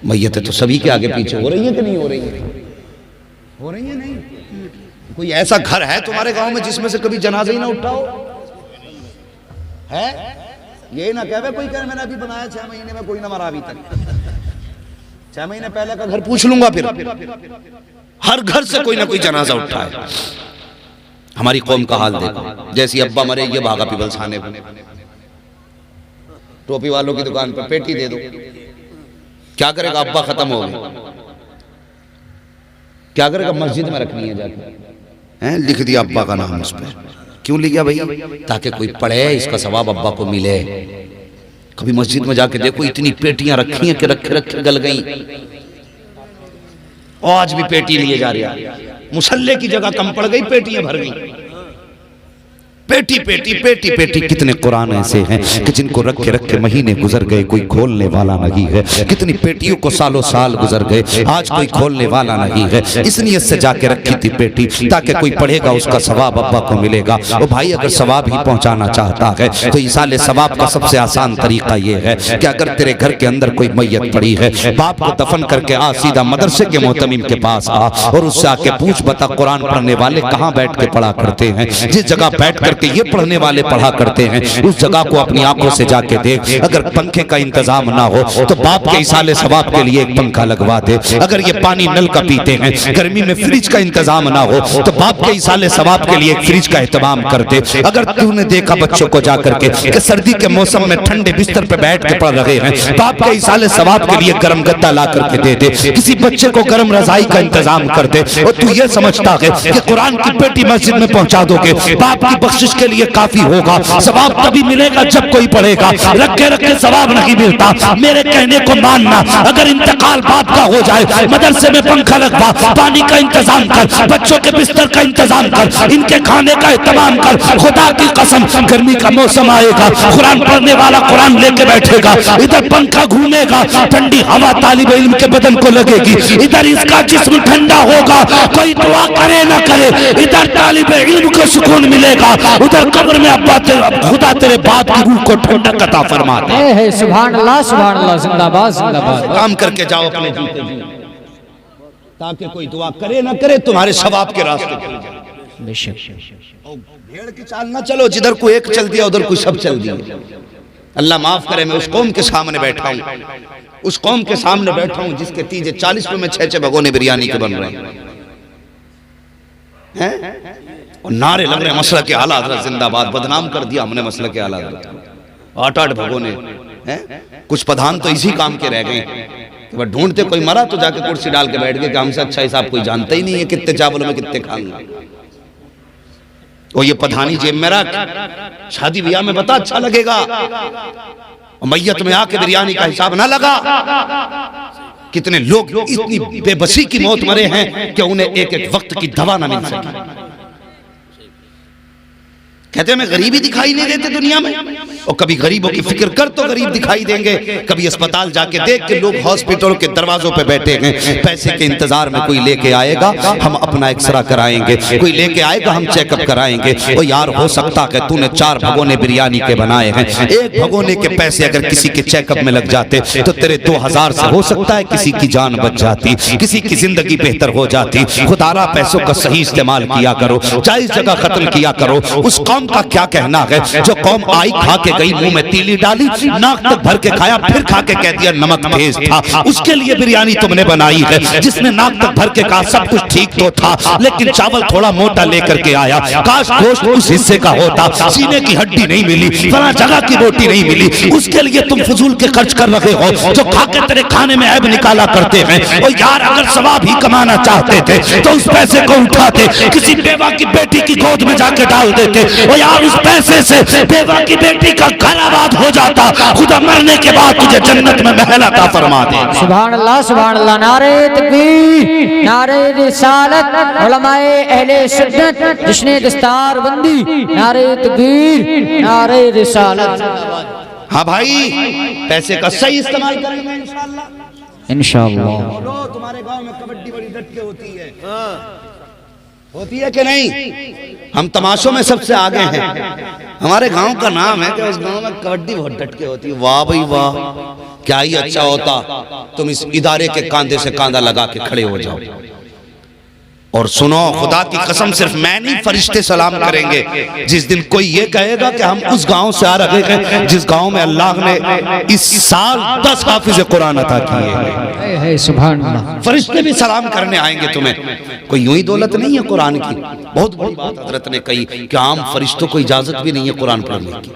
मैयतें तो सभी के आगे पीछे हो रही है कि नहीं हो रही है? हो रही है नहीं? कोई ऐसा घर है तुम्हारे गांव में जिसमें से कभी जनाजा ही ना उठा हो? है? ये ना कहे कोई कहे मैंने अभी बनाया 6 महीने में कोई ना मरा अभी तक। 6 महीने पहले का घर पूछ लूंगा फिर। हर घर से कोई ना कोई जनाजा उठा है। हमारी कौम का हाल देखो, जैसी अब्बा मरे ये भागा पीपल्स खाने को, टोपी वालों की दुकान पर पेटी दे दो। क्या करेगा अब्बा? खत्म हो गए, क्या करेगा? मस्जिद में रखनी है जाके, हैं? लिख दिया अब्बा का नाम उस पर। क्यों लिखा भाई? ताकि कोई पढ़े, इसका सवाब अब्बा को मिले। कभी मस्जिद में जाके देखो, इतनी पेटियां रखी हैं कि रखे रखे गल गई। आज भी पेटी लिए जा रहा है, मुसल्ले की जगह कम पड़ गई, पेटियां भर गई। पेटी पेटी पेटी पेटी। कितने कुरान ऐसे हैं कि जिनको रखे रखे महीने गुजर गए, कोई खोलने वाला नहीं है। कितनी पेटियों को सालों साल गुजर गए, आज कोई खोलने वाला नहीं है। इस नियत से जाके रखी थी पेटी ताकि कोई पढ़ेगा उसका सवाब अब्बा को मिलेगा। और भाई अगर सवाब ही पहुंचाना चाहता है तो इसाले सवाब का सबसे आसान तरीका यह है कि अगर तेरे घर के अंदर कोई मैयत पड़ी है, बाप को दफन करके आ, सीधा मदरसे के मोहतमिम के पास आ और उससे आके पूछ, बता कुरान पढ़ने वाले कहाँ बैठ के पढ़ा करते हैं? जिस जगह बैठ कर ये पढ़ने वाले पढ़ा करते हैं उस जगह को अपनी आंखों से जाके देख। अगर पंखे का इंतजाम ना हो तो बाप के इसाले सवाब के लिए एक पंखा लगवा दे। अगर ये पानी नल का पीते हैं, गर्मी में फ्रिज का इंतजाम ना हो तो बाप के इसाले सवाब के लिए एक फ्रिज का एहतमाम कर दे। अगर तूने देखा बच्चों को जाकर के सर्दी के मौसम में ठंडे बिस्तर पे बैठ के पढ़ रहे हैं, बाप के इसाले सवाब के लिए गर्म गद्दा ला करके दे दे। किसी बच्चे को गर्म रजाई का इंतजाम कर दे। और तू ये समझता है कि कुरान की पेटी मस्जिद में पहुंचा दोगे, बाप की बख्शिश के लिए काफी होगा। सवाब तभी मिलेगा जब कोई पढ़ेगा, रखे रखे सवाब नहीं मिलता। मेरे कहने को मानना, अगर इंतकाल बाप का हो जाए, मदरसे में पंखा लगवा, पानी का इंतजाम कर, बच्चों के बिस्तर का इंतजाम कर, इनके खाने का इंतजाम कर। खुदा की कसम गर्मी का मौसम आएगा, कुरान पढ़ने वाला कुरान लेके बैठेगा, इधर पंखा घूमेगा, ठंडी हवा तालिब इल्म के बदन को लगेगी, इधर इसका जिस्म ठंडा होगा। कोई दुआ करे ना करे, इधर तालिब इल्म को सुकून मिलेगा, उधर कब्र में अब्बा खुदा तेरे बाप की रूह को ठंडक अता फरमाता है। सुभान अल्लाह, सुभान अल्लाह, जिंदाबाद जिंदाबाद। काम करके जाओ अपने जीते जी, ताकि कोई दुआ करे ना करे तुम्हारे सवाब के रास्ते खुल जाए। बेशक भेड़ की चाल ना चलो, जिधर कोई एक चल दिया उधर कोई सब चल दिया। अल्लाह माफ करे, मैं उस कौम के सामने बैठा हूँ, उस कौम के सामने बैठा हूँ जिसके तीजे 40 रुपए में 6 भगोने बिरयानी के बन रहे हैं और नारे लग रहे हैं मसला के आला हज़रत जिंदाबाद। बदनाम कर दिया हमने मसला के आला हज़रत। 8-8 भगोने हैं। कुछ प्रधान तो इसी काम के रह गए, तो ढूंढते कोई मरा तो जाके कुर्सी डाल के बैठ गए कि हमसे अच्छा हिसाब कोई जानता ही नहीं है कितने चावलों में कितने खाऊंगा। और ये प्रधानी जेब में रख, शादी ब्याह में बता अच्छा लगेगा, और मैयत में आके बिरयानी का हिसाब ना लगा। कितने लोग इतनी बेबसी की मौत मरे हैं कि उन्हें एक एक वक्त की दवा ना मिल सकी। कहते हैं हमें गरीबी दिखाई नहीं देते दुनिया में, और कभी गरीबों की फिक्र कर तो गरीब दिखाई देंगे। कभी अस्पताल जाके देख के लोग हॉस्पिटल के दरवाजों पे बैठे हैं, पैसे के इंतजार में कोई लेके आएगा हम अपना एक्सरा कराएंगे, कोई लेके आएगा हम चेकअप कराएंगे। और यार हो सकता है तूने 4 भगोने बिरयानी के बनाए हैं, एक भगोने के पैसे अगर किसी के चेकअप में लग जाते तो तेरे 2000 से हो सकता है किसी की जान बच जाती, किसी की जिंदगी बेहतर हो जाती। खुदारा पैसों का सही इस्तेमाल किया करो, जायज जगह खत्म किया करो। उस कौम का क्या कहना है जो कौम आई खा के गई, मुंह में तीली डाली, नाक तक भर के खाया, फिर खा के कह दिया नमक तेज था। उसके लिए बिरयानी तुमने बनाई है, जिसने नाक तक भर के कहा सब कुछ ठीक तो था लेकिन चावल थोड़ा मोटा लेकर के आया, काश गोश्त उस हिस्से का होता, सीने की हड्डी नहीं मिली, फला जगह की रोटी नहीं मिली। उसके लिए तुम फजूल के खर्च कर रहे हो, जो खा के तेरे खाने में ऐब निकाला करते हैं। और यार अगर सवाब ही कमाना चाहते थे तो उस पैसे को उठाते, किसी बेवा की बेटी की गोद में जाके डाल देते, और यार उस पैसे से बेवा की बेटी का घर आबाद हो जाता, खुदा मरने के बाद तुझे जन्नत में महल अता फरमा दे। सुभान अल्लाह, सुभान अल्लाह। नारे तकबीर, नारे रिसालत, उलमाए अहले सुन्नत जिसने दस्तार बंदी, नारे तकबीर, नारे रिसालत। हाँ भाई, पैसे का सही इस्तेमाल करेंगे इंशाअल्लाह। इंशाअल्लाह। तुम्हारे गांव में कबड्डी बड़ी डट के होती है, होती है कि नहीं? हम तमाशों में सबसे आगे हैं। हमारे गांव का नाम है कि उस गांव में कबड्डी बहुत डट के होती है। वाह भाई वाह, क्या ही अच्छा होता तुम इस इदारे के कांधे से कांधा लगा के खड़े हो जाओ। और सुनो, खुदा की कसम, सिर्फ मैं नहीं, फरिश्ते सलाम करेंगे जिस दिन कोई ये कहेगा कि हम उस गांव से आ रहे हैं जिस गांव में अल्लाह ने इस साल 10 हाफिज कुरान अता किए हैं। सुभान अल्लाह। फरिश्ते भी सलाम करने आएंगे तुम्हें। कोई यूं ही दौलत नहीं है कुरान की। बहुत बड़ी बात हजरत ने कही कि आम फरिश्तों को इजाजत भी नहीं है कुरान पढ़ने की।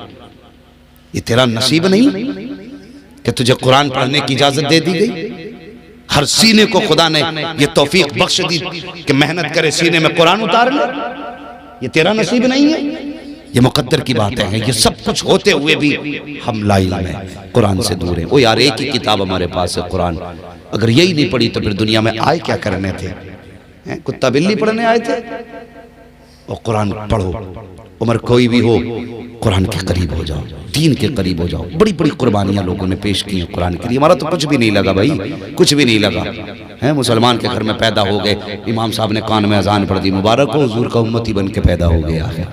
ये तेरा नसीब नहीं कि तुझे कुरान पढ़ने की इजाजत दे दी गई। हर सीने को खुदा ने ये तौफीक बख्श दी कि मेहनत करे, सीने में कुरान उतार ले। ये तेरा नसीब नहीं है, ये मुकद्दर की बातें हैं। ये सब कुछ होते हुए भी हम लाइल में कुरान से दूर हैं। ओ यार, एक ही किताब हमारे पास है कुरान। अगर यही नहीं पढ़ी तो फिर दुनिया में आए क्या करने थे? कुत्ता बिल्ली पढ़ने आए थे? और कुरान पढ़ो, उम्र कोई भी हो, कुरान के करीब हो जाओ, दीन के करीब हो जाओ। बड़ी बड़ी कुर्बानियां लोगों ने पेश की हैं कुरान के लिए। हमारा तो कुछ भी नहीं लगा भाई, कुछ भी नहीं लगा है। मुसलमान के घर में पैदा हो गए, इमाम साहब ने कान में अजान पढ़ दी, मुबारक हो, हुजूर का उम्मती बन के पैदा हो गया है।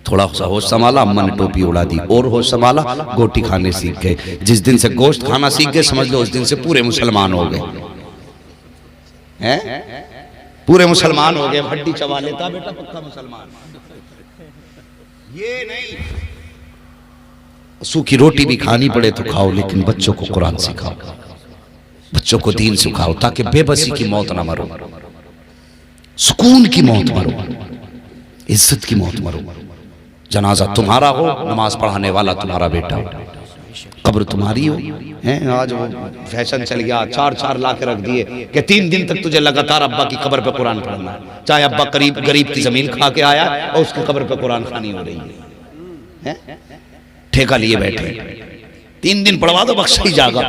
थोड़ा सा होश संभाला, अम्मा ने टोपी उड़ा दी, और होश संभाला, गोटी खाने सीख गए। जिस दिन से गोश्त खाना सीख गए, समझ लो उस दिन से पूरे मुसलमान हो गए हैं, पूरे मुसलमान हो गए। हड्डी चबा लेता बेटा, पक्का मुसलमान। ये नहीं, सूखी रोटी भी खानी पड़े तो खाओ, लेकिन बच्चों को कुरान सिखाओ, बच्चों को दीन सिखाओ, ताकि बेबसी की मौत ना मरो, सुकून की मौत मरो, इज्जत की मौत मरो। जनाजा तुम्हारा हो, नमाज पढ़ाने वाला तुम्हारा बेटा हो, कब्र तुम्हारी हो। हैं आज वो फैशन चल गया, 4-4 लाख रख दिए कि 3 दिन तक तुझे लगातार अब्बा की कब्र पे कुरान पढ़ना है। चाहे अब्बा गरीब की जमीन खा के आया और उसकी कब्र पे कुरान खानी हो रही है। ठेका लिए बैठे, 3 दिन पढ़वा दो, बख्श ही जाएगा।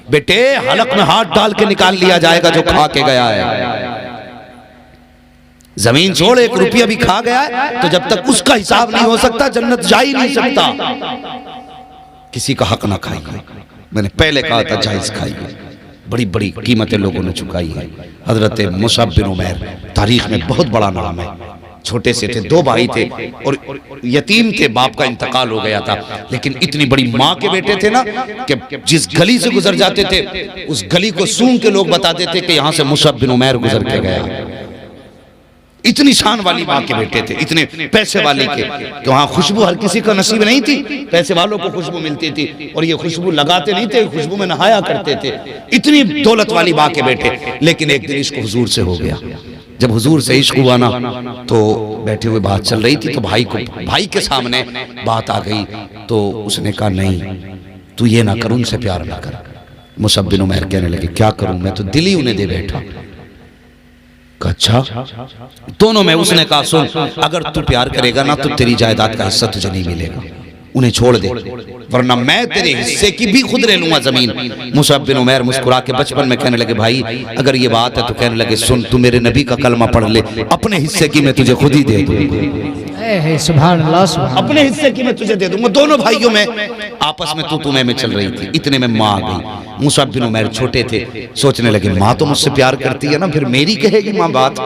बेटे, हलक में हाथ डाल के निकाल लिया जाएगा जो खा के गया है। जमीन छोड़, 1 रुपया भी खा गया है तो जब तक उसका हिसाब नहीं हो सकता, जन्नत जा ही नहीं सकता। किसी का हक ना खाइए, मैंने पहले कहा था, जायज खाइए। बड़ी बड़ी कीमतें लोगों ने चुकाई है। हजरत मुसअब बिन उमैर तारीख में बहुत बड़ा नाम है। छोटे से थे, 2 भाई थे और यतीम थे, बाप का इंतकाल हो गया था। लेकिन इतनी बड़ी माँ के बेटे थे ना कि जिस गली से गुजर जाते थे उस गली को सूंघ के लोग बताते थे कि यहाँ से मुसअब बिन उमैर गुजर के गया। इतनी शान वाली माँ के बेटे थे, इतने पैसे वाले के कि वहाँ खुशबू हर किसी का नसीब नहीं थी। पैसे वालों को खुशबू मिलती थी और ये खुशबू लगाते नहीं थे, खुशबू में नहाया करते थे। इतनी दौलत वाली माँ के बेटे। लेकिन एक दिन इश्क हुजूर से हो गया। जब हुजूर से इश्क हुआ ना तो बैठे हुए बात चल रही थी, तो भाई के सामने बात आ गई। तो उसने कहा, नहीं तू ये ना कर, उनसे प्यार ना कर। मुसअब बिन उमैर कहने लगे, क्या करूं, मैं तो दिल ही उन्हें दे बैठा। अच्छा, दोनों में उसने कहा, सुन, अगर तू प्यार करेगा ना तो तेरी जायदाद का हिस्सा तुझे नहीं मिलेगा, उन्हें छोड़ दे, वरना मैं तेरे हिस्से की भी खुद ले लूंगा जमीन। मुसअब बिन उमैर मुस्कुरा के बचपन में कहने लगे, भाई अगर ये बात है तो कहने लगे, सुन, तू मेरे नबी का कलमा पढ़ ले, अपने हिस्से की मैं तुझे खुद ही दे दूंगा। सुभान अल्लाह, अपने हिस्से की मैं तुझे दे दूंगा। दोनों भाइयों में आपस में तू में चल रही थी। इतने में माँ आ गई। मुसअब बिन उमैर छोटे थे, सोचने लगे, माँ तो मुझसे प्यार करती है ना, फिर मेरी कहेगी माँ बात।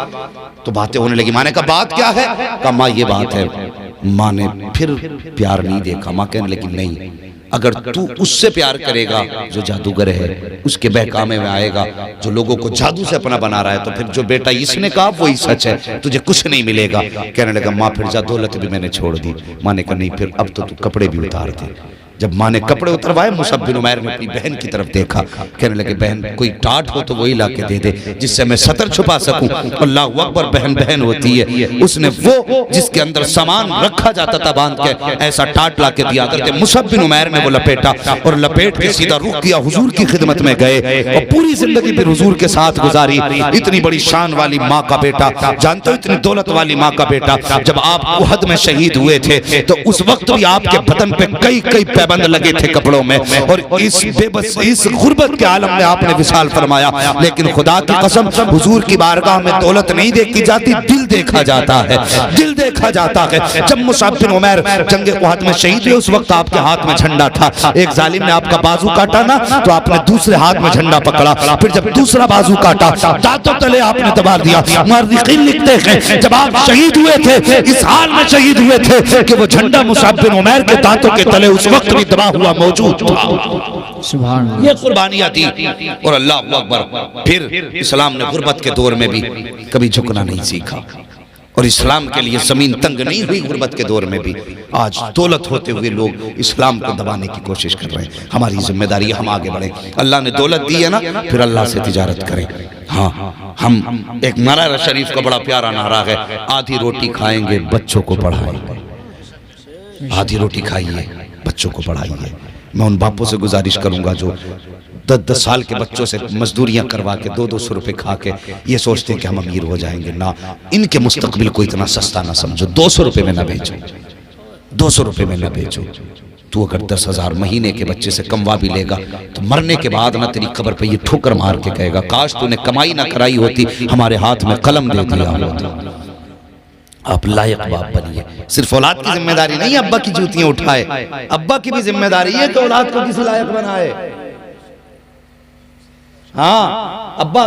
तो बातें होने लगी। माँ ने कहा, बात क्या है? कहा, माँ ये बात है। माँ ने फिर प्यार नहीं देखा। माँ कहने लगी, नहीं, अगर तू उससे प्यार करेगा जो जादूगर है, उसके बहकामे में आएगा, जो लोगों को जादू से अपना बना रहा है, तो फिर जो बेटा इसने कहा वही सच है, तुझे कुछ नहीं मिलेगा। कहने लगा, माँ फिर जा, दौलत भी मैंने छोड़ दी। माँ ने कहा, नहीं, फिर अब तो तू कपड़े भी उतार दे। जब माँ ने कपड़े उतरवाए, मुसअब बिन उमैर ने अपनी बहन की तरफ देखा। कहने लगे, बहन कोई टाट हो तो वही ला के दे दे जिससे मैं सतर छुपा सकूं। अल्लाह अकबर, बहन बहन होती है। उसने वो जिसके अंदर सामान रखा जाता था बांध के, ऐसा टाट ला के दिया करते। मुसअब बिन उमैर ने वो लपेटा और लपेट के सीधा रुख किया, हुजूर की खिदमत में गए और पूरी जिंदगी फिर हुजूर के साथ गुजारी। इतनी बड़ी शान वाली माँ का बेटा, जानते हो, इतनी दौलत वाली माँ का बेटा। जब आप उहद में शहीद हुए थे तो उस वक्त भी आपके बदन पे कई बंद लगे थे कपड़ों में, और इस बेबस, इस गुर्बत के आलम में आपने विशाल फरमाया। लेकिन खुदा की कसम, हुजूर की बारगाह में दौलत नहीं देखी जाती, दिल देखा जाता है, दिल देखा जाता है। जब मुसअब बिन उमैर जंगे उहद में शहीद हुए, उस वक्त आपके हाथ में झंडा था। एक जालिम ने आपका बाजू काटा ना, तो आपने दूसरे हाथ में झंडा पकड़ा। फिर जब दूसरा बाजू काटा, दांतों तले आपने दबा दिया। मुअर्रिखीन लिखते हैं, जब आप शहीद हुए थे, इस हाल में शहीद हुए थे कि वो झंडा मुसअब बिन उमैर के दांतों के तले उस वक्त भी दबा हुआ मौजूद था। सुभान अल्लाह। ये कुर्बानियां थी। और अल्लाह अकबर, फिर इस्लाम ने गुर्बत के दौर में भी कभी झुकना नहीं सीखा और इस्लाम के लिए जमीन तंग नहीं हुई। गुर्बत के दौर में भी आज दौलत होते हुए लोग इस्लाम को दबाने की कोशिश कर रहे हैं। हमारी जिम्मेदारी है हम आगे बढ़े। अल्लाह ने दौलत दी है ना, फिर अल्लाह से तिजारत करें। हाँ, हम एक मरारा शरीफ का बड़ा प्यारा नारा है, आधी रोटी खाएंगे बच्चों को पढ़ाएंगे। आधी रोटी खाइए बच्चों को पढ़ाइए। मैं उन बापों से गुजारिश करूंगा जो 10-10 साल के बच्चों से मजदूरियां करवा के 200-200 रुपए खा के ये सोचते हैं कि हम अमीर हो जाएंगे। ना, इनके मुस्तकबिल को इतना सस्ता ना समझो। 200 रुपए में ना बेचो, 200 रुपए में ना बेचो। तू अगर 10,000 महीने के बच्चे से कमवा भी लेगा तो मरने के बाद ना तेरी कब्र पे ये ठोकर मार के कहेगा, काश तूने कमाई ना कराई होती, हमारे हाथ में कलम दे दिया होता। आप लायक बाप बनिए। सिर्फ औलाद की जिम्मेदारी नहीं अब्बा की जूतियां उठाए, अब्बा की भी जिम्मेदारी है कि औलाद को किसी लायक बनाए। हाँ, अब्बा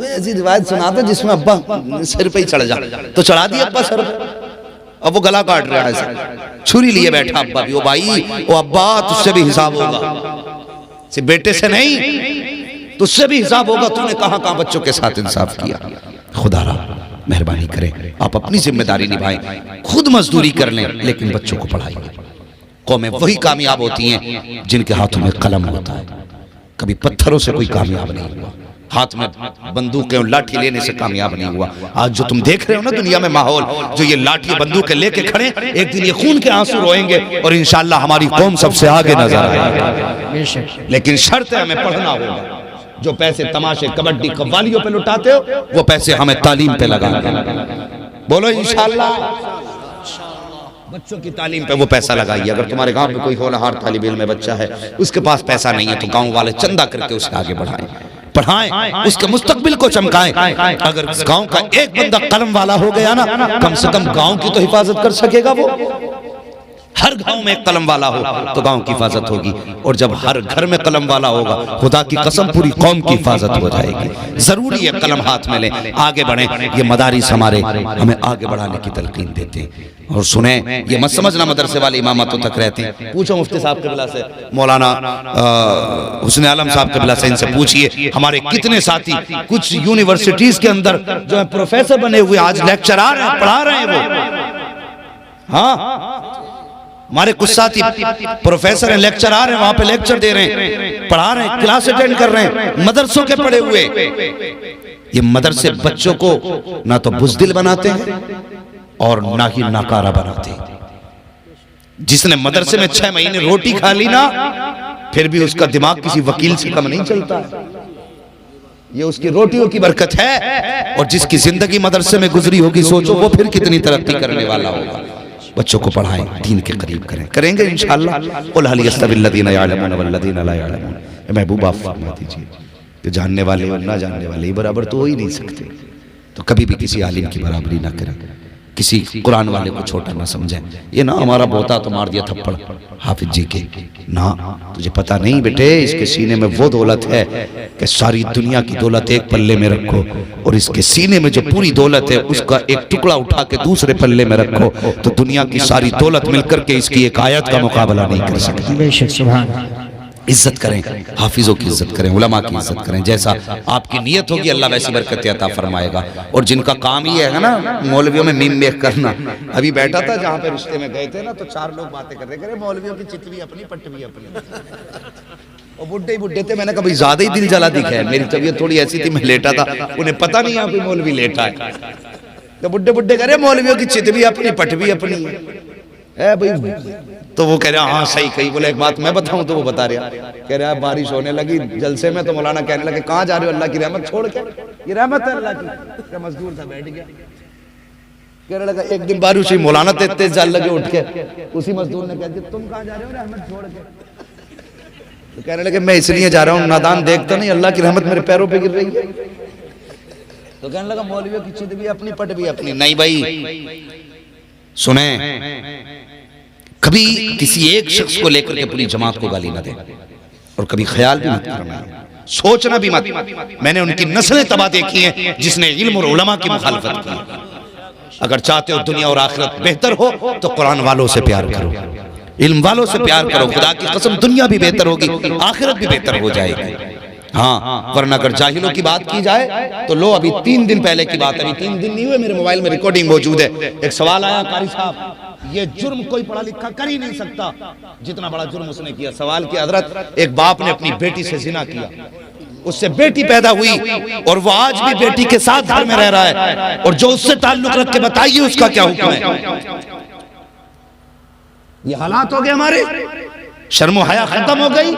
ऐसी रिवायत सुनाते जिसमें अब्बा सिर पे ही चढ़ जा, तो चढ़ा दिया अब्बा सर पे। अब वो गला काट रहा है, छुरी लिए बैठा अब्बा भी। ओ भाई, ओ अब्बा, तुझसे भी हिसाब होगा, सिर्फ बेटे से नहीं, तुझसे भी हिसाब होगा। तूने कहां बच्चों के साथ इंसाफ किया। खुदा मेहरबानी करें, आप अपनी जिम्मेदारी निभाएं, खुद मजदूरी कर लें, लेकिन बच्चों को पढ़ाइए। कौमें वही कामयाब होती हैं जिनके हाथों में कलम होता है। कभी पत्थरों से कोई कामयाब नहीं हुआ, हाथ में बंदूकें और लाठी लेने से कामयाब नहीं हुआ। आज जो तुम देख रहे हो ना दुनिया में माहौल, जो ये लाठी बंदूकें लेके खड़े, एक दिन ये खून के आंसू रोएंगे और इंशाअल्लाह हमारी कौम सबसे आगे नजर आएगी। लेकिन शर्त है, हमें पढ़ना होगा। जो पैसे तमाशे, कबड्डी, कव्वालियों पे लुटाते हो, वो पैसे हमें तालीम पे लगाना। बोलो इंशाअल्लाह, बच्चों की तालीम पे वो पैसा लगाइए। अगर तुम्हारे गांव में कोई होनहार तालिब इल्म में बच्चा है, उसके पास पैसा नहीं है, तो गांव वाले चंदा करके उसे आगे बढ़ाएं, पढ़ाएं, उसके मुस्तकबिल को चमकाएं। अगर उस गांव का एक बंदा कलम वाला हो गया ना, कम से कम गांव की तो हिफाजत कर सकेगा वो। हर गांव में एक कलम वाला हो तो गांव की हिफाजत होगी, और जब हर घर में कलम वाला होगा, खुदा की कसम पूरी कौम की हिफाजत हो जाएगी। जरूरी है कलम हाथ में लें, आगे बढ़ें। ये मदारिस हमारे हमें आगे बढ़ाने की तलकीन देते हैं। और सुने, ये मत समझना मदरसे वाले इमामतों तक रहते हैं। पूछो मुफ्ती साहब क़िबला से, मौलाना हुस्न आलम साहब क़िबला से, इनसे पूछिए हमारे कितने साथी कुछ यूनिवर्सिटीज के अंदर जो है प्रोफेसर बने हुए, आज लेक्चरार हैं, पढ़ा रहे हैं वो। हाँ, हमारे कुछ साथी प्रोफेसर हैं, लेक्चरार हैं, वहां पे लेक्चर दे रहे हैं, पढ़ा रहे हैं, क्लास अटेंड कर रहे हैं, मदरसों के पढ़े हुए। ये मदरसे बच्चों को ना तो बुज़दिल बनाते हैं और ना ही नाकारा बनाते हैं। जिसने मदरसे में 6 महीने रोटी खा ली ना, फिर भी उसका दिमाग किसी वकील से कम नहीं चलता। ये उसकी रोटियों की बरकत है। और जिसकी जिंदगी मदरसे में गुजरी होगी, सोचो वो फिर कितनी तरक्की करने वाला होगा। बच्चों को पढ़ाएं, दीन के करीब करें, करेंगे इंशाअल्लाह। कुल हल यस्तविल लदीना यअलमून वल्लदीना ला यअलमून। महबूब आप फरमा दीजिए कि जानने वाले और ना जानने वाले बराबर तो हो ही नहीं सकते। तो कभी भी किसी आलिम की बराबरी ना करें, किसी कुरान वाले को छोटा ना समझें। ये ना हमारा बोता तो मार दिया थप्पड़ हाफिज जी के, ना, तुझे पता नहीं बेटे, इसके सीने में वो दौलत है कि सारी दुनिया की दौलत एक पल्ले में रखो, और इसके सीने में जो पूरी दौलत है उसका एक टुकड़ा उठा के दूसरे पल्ले में रखो, तो दुनिया की सारी दौलत मिलकर के इसकी एक आयत का मुकाबला नहीं कर सकती। बेशक, सुभान। इज्जत करें, हाफिजों की इज्जत करें, उलमा की इज्जत करें। जैसा आपकी नियत होगी अल्लाह वैसी बरकत अता फरमाएगा। और जिनका काम ही है ना मौलवियों में मीम मेख करना। अभी बैठा था जहाँ पे रिश्ते में गए थे ना, तो 4 लोग बातें कर रहे थे, मौलवियों की चितवी अपनी पटवी अपनी। और बुड्ढे ही बुड्ढे थे। मैंने कहा भाई ज्यादा ही दिल जला दिखा है, मेरी तबीयत थोड़ी ऐसी थी, मैं लेटा था, उन्हें पता नहीं यहाँ कोई मौलवी लेटा है। तो बुड्ढे बुड्ढे कह रहे मौलवियों की चितवी अपनी पटवी अपनी है भाई। तो वो कह रहा हाँ सही कही। बोले एक बात मैं बताऊं, तो वो बता रहा, कह रहा बारिश होने लगी जलसे में, तो मौलाना कहने लगे कहाँ जा रहे हो, अल्लाह की रहमत छोड़ के। ये रहमत है अल्लाह की। मजदूर था, बैठ गया, कहने लगा एक दिन बारिश हुई, मौलाना तेज जाल लगे उठ के। उसी मजदूर ने कह दिया तुम कहाँ जा रहे हो, रहमत छोड़ के। तो कहने लगे मैं इसलिए जा रहा हूँ, नादान देखता नहीं अल्लाह की रहमत मेरे पैरों पे गिर रही है। तो कहने लगा मौलवियों की चित भी अपनी पट भी अपनी। नहीं भाई सुने, कभी किसी एक शख्स को लेकर के पूरी जमात को गाली ना दे, और कभी ख्याल भी मत करना, सोचना भी मत। मैंने उनकी नस्लें तबाह देखी हैं जिसने इल्म और उलमा की मुखालफत की। अगर चाहते हो दुनिया और आखिरत बेहतर हो तो कुरान वालों से प्यार करो, इल्म वालों से प्यार करो, खुदा की कसम दुनिया भी बेहतर होगी, आखिरत भी बेहतर हो जाएगी। हाँ, वरना अगर जाहिलों की बात की जाए तो लो, अभी 3 दिन पहले की बात है, अभी 3 दिन नहीं हुए, मेरे मोबाइल में रिकॉर्डिंग मौजूद है। एक सवाल आया, कारी साहब ये जुर्म कोई पढ़ा लिखा कर ही नहीं सकता जितना बड़ा जुर्म उसने किया। सवाल किया, हजरत एक बाप ने अपनी बेटी से जिना किया, उससे बेटी पैदा हुई और वो आज भी बेटी के साथ घर में रह रहा है, और जो उससे ताल्लुक रख के बताइए उसका क्या हुक्म है। ये हालात हो गए हमारे, शर्मो हया खत्म हो गई।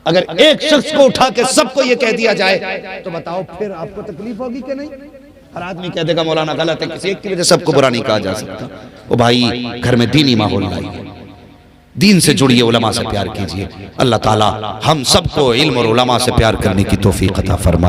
अगर एक शख्स को उठा के सबको ये कह दिया जाए तो बताओ फिर आपको तकलीफ होगी कि नहीं? हर आदमी कह देगा मौलाना गलत है, किसी एक की वजह से सबको बुरा नहीं कहा जा सकता। ओ भाई, घर में दीनी माहौल लाइए, दीन से जुड़िए, उलमा से प्यार कीजिए। अल्लाह ताला हम सबको इल्म और उलमा से प्यार करने की तौफीक अता फरमाए।